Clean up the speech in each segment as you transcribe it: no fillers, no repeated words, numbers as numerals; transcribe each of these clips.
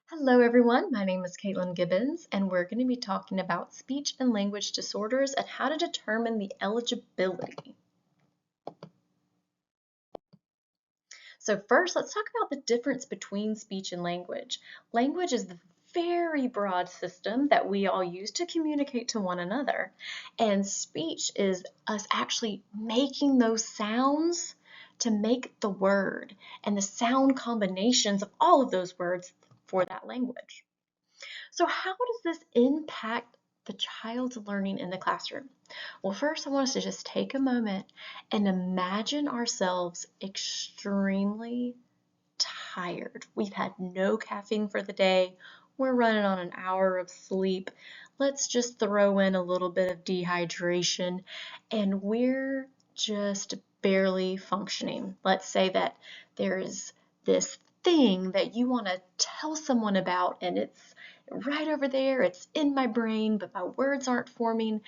Hello everyone, my name is Caitlin Gibbons and we're going to be talking about speech and language disorders and how to determine the eligibility. So first, let's talk about the difference between speech and language. Language is the very broad system that we all use to communicate to one another, and speech is us actually making those sounds to make the word and the sound combinations of all of those words for that language. So how does this impact the child's learning in the classroom? Well, first I want us to just take a moment and imagine ourselves extremely tired. We've had no caffeine for the day. We're running on an hour of sleep. Let's just throw in a little bit of dehydration and we're just barely functioning. Let's say that there's this thing that you want to tell someone about and it's right over there, it's in my brain, but my words aren't forming.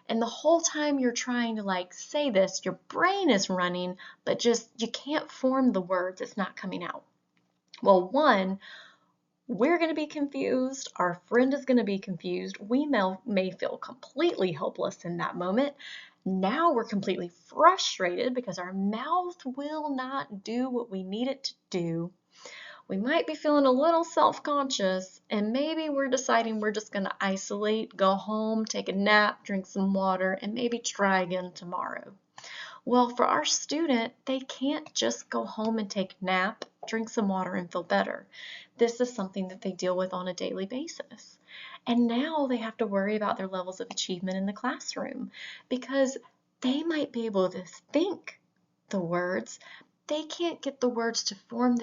And the whole time you're trying to say this, your brain is running, but just you can't form the words, it's not coming out. Well, one, we're going to be confused, our friend is going to be confused, we may feel completely helpless in that moment. Now we're completely frustrated because our mouth will not do what we need it to do. We might be feeling a little self-conscious, and maybe we're deciding we're just going to isolate, go home, take a nap, drink some water, and maybe try again tomorrow. Well, for our student, they can't just go home and take a nap, drink some water, and feel better. This is something that they deal with on a daily basis. And now they have to worry about their levels of achievement in the classroom because they might be able to think the words. They can't get the words to form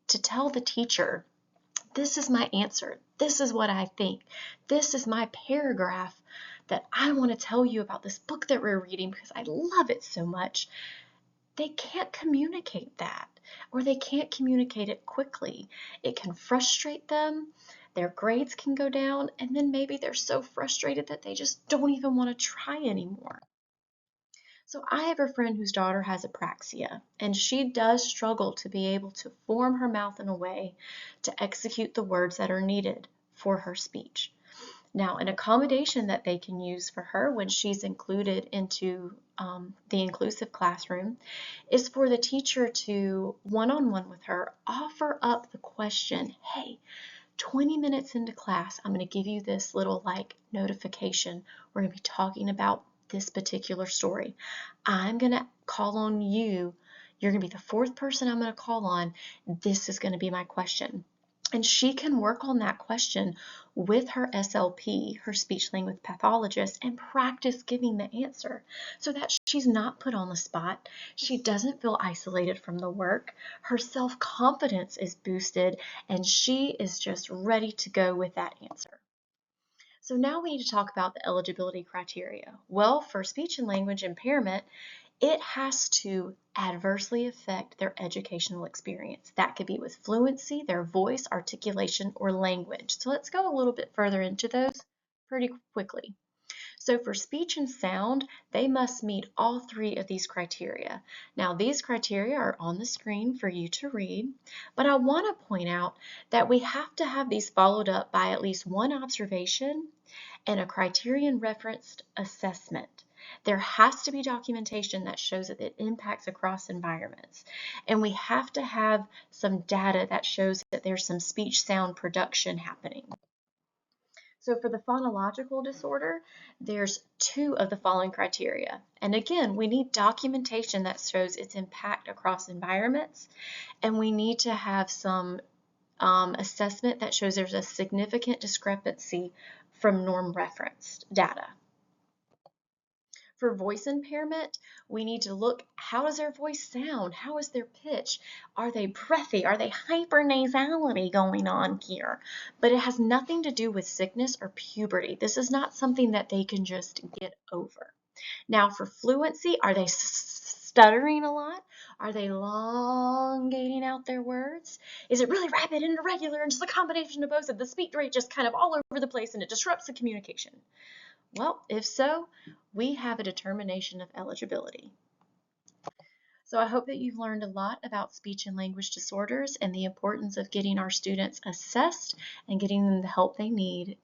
to tell the teacher, this is my answer. This is what I think. This is my paragraph that I want to tell you about this book that we're reading because I love it so much. They can't communicate that, or they can't communicate it quickly. It can frustrate them. Their grades can go down, and then maybe they're so frustrated that they just don't even want to try anymore. So I have a friend whose daughter has apraxia, and she does struggle to be able to form her mouth in a way to execute the words that are needed for her speech. Now, an accommodation that they can use for her when she's included into the inclusive classroom is for the teacher to, one-on-one with her, offer up the question, hey, 20 minutes into class, I'm going to give you this little notification. We're going to be talking about this particular story. I'm going to call on you. You're going to be the fourth person I'm going to call on. This is going to be my question. And she can work on that question with her SLP, her speech language pathologist, and practice giving the answer so that she's not put on the spot. She doesn't feel isolated from the work. Her self-confidence is boosted, and she is just ready to go with that answer. So now we need to talk about the eligibility criteria. Well, for speech and language impairment, it has to adversely affect their educational experience. That could be with fluency, their voice, articulation, or language. So let's go a little bit further into those pretty quickly. So for speech and sound, they must meet all three of these criteria. Now these criteria are on the screen for you to read, but I want to point out that we have to have these followed up by at least one observation and a criterion referenced assessment. There has to be documentation that shows that it impacts across environments. And we have to have some data that shows that there's some speech sound production happening. So for the phonological disorder, there's two of the following criteria. And again, we need documentation that shows its impact across environments, and we need to have some assessment that shows there's a significant discrepancy from norm referenced data. For voice impairment, we need to look, how does their voice sound? How is their pitch? Are they breathy? Are they hypernasality going on here? But it has nothing to do with sickness or puberty. This is not something that they can just get over. Now for fluency, are they stuttering a lot? Are they elongating out their words? Is it really rapid and irregular and just a combination of both of the speech rate just kind of all over the place and it disrupts the communication? Well, if so, we have a determination of eligibility. So I hope that you've learned a lot about speech and language disorders and the importance of getting our students assessed and getting them the help they need